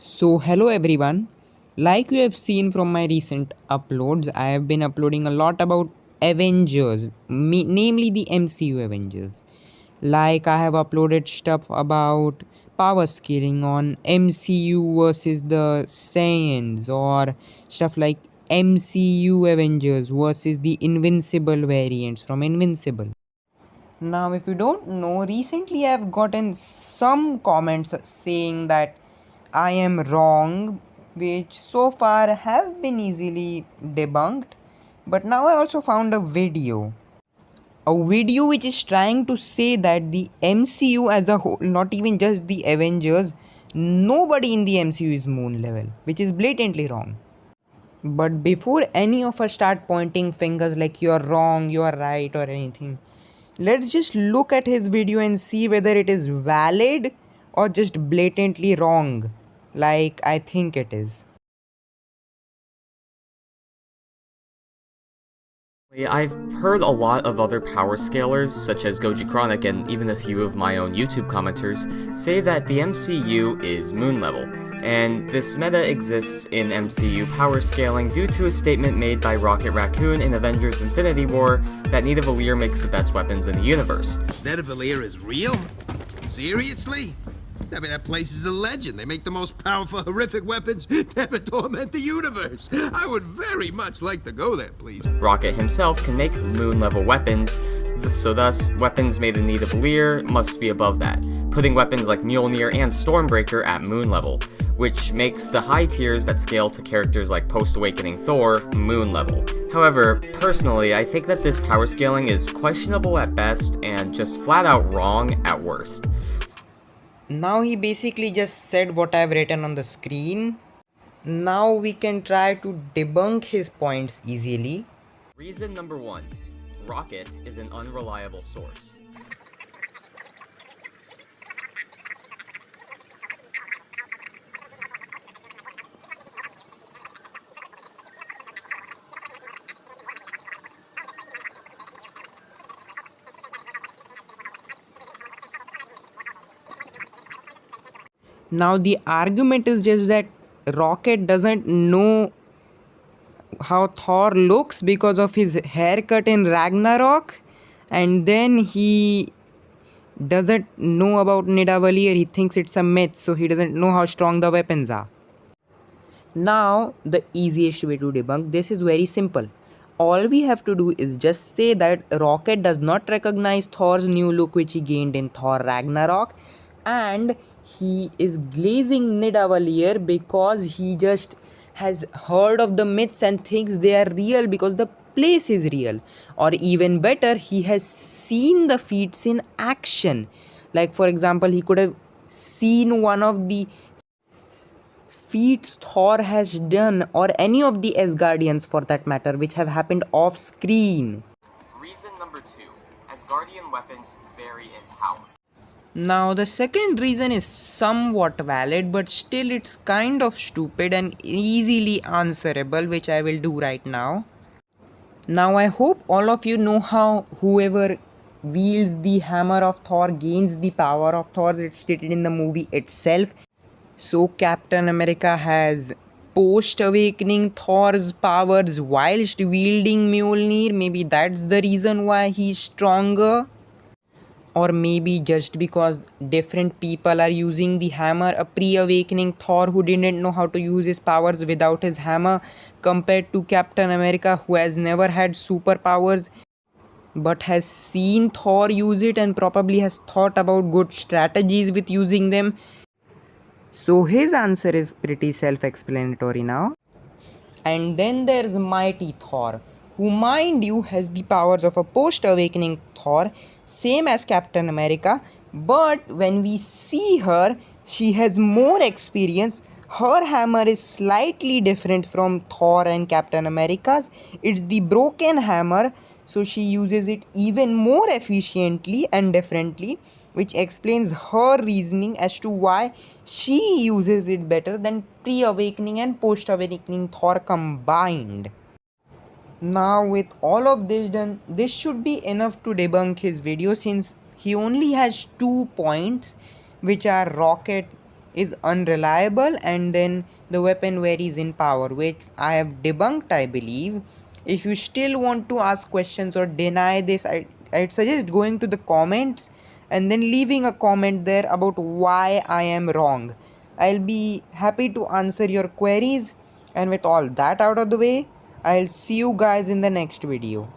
So, hello everyone. Like you have seen from my recent uploads, I have been uploading a lot about Avengers, namely the MCU Avengers. Like, I have uploaded stuff about power scaling on MCU versus the Saiyans, or stuff like MCU Avengers versus the Invincible variants from Invincible. Now, if you don't know, recently I've gotten some comments saying that I am wrong, which so far have been easily debunked. But now I also found a video which is trying to say that the MCU as a whole, not even just the Avengers, nobody in the MCU is moon level, which is blatantly wrong. But before any of us start pointing fingers like you're wrong, you're right, or anything, let's just look at his video and see whether it is valid or just blatantly wrong, like I think it is. I've heard a lot of other power scalers, such as Goji Chronic and even a few of my own YouTube commenters, say that the MCU is moon level, and this meta exists in MCU power scaling due to a statement made by Rocket Raccoon in Avengers Infinity War that Nidavellir makes the best weapons in the universe. Nidavellir is real? Seriously? I mean, that place is a legend. They make the most powerful, horrific weapons to ever torment the universe. I would very much like to go there, please. Rocket himself can make moon-level weapons, so thus, weapons made in Nidavellir must be above that, putting weapons like Mjolnir and Stormbreaker at moon level, which makes the high tiers that scale to characters like Post-Awakening Thor moon level. However, personally, I think that this power scaling is questionable at best and just flat out wrong at worst. Now he basically just said what I've written on the screen. Now we can try to debunk his points easily. Reason number 1. Rocket is an unreliable source. Now the argument is just that Rocket doesn't know how Thor looks because of his haircut in Ragnarok, and then he doesn't know about Nidavellir. He thinks it's a myth, so he doesn't know how strong the weapons are. Now the easiest way to debunk this is very simple. All we have to do is just say that Rocket does not recognize Thor's new look which he gained in Thor Ragnarok, and he is glazing Nidavellir because he just has heard of the myths and thinks they are real because the place is real. Or even better, he has seen the feats in action. Like, for example, he could have seen one of the feats Thor has done, or any of the Asgardians for that matter, which have happened off screen. Reason number 2. Asgardian weapons vary in power. Now the second reason is somewhat valid, but still it's kind of stupid and easily answerable, which I will do right now. Now I hope all of you know how whoever wields the hammer of Thor gains the power of Thor. It's stated in the movie itself. So Captain America has post-awakening Thor's powers whilst wielding Mjolnir. Maybe that's the reason why he's stronger. Or maybe just because different people are using the hammer, a pre-awakening Thor who didn't know how to use his powers without his hammer, compared to Captain America who has never had superpowers but has seen Thor use it and probably has thought about good strategies with using them. So his answer is pretty self-explanatory now. And then there's Mighty Thor, who, mind you, has the powers of a post-awakening Thor, same as Captain America, but when we see her, she has more experience. Her hammer is slightly different from Thor and Captain America's. It's the broken hammer, so she uses it even more efficiently and differently, which explains her reasoning as to why she uses it better than pre-awakening and post-awakening Thor combined. Now with all of this done, this should be enough to debunk his video, since he only has 2 points, which are Rocket is unreliable, and then the weapon varies in power, which I have debunked, I believe. If you still want to ask questions or deny this, I'd suggest going to the comments and then leaving a comment there about why I am wrong. I'll be happy to answer your queries. And with all that out of the way, I'll see you guys in the next video.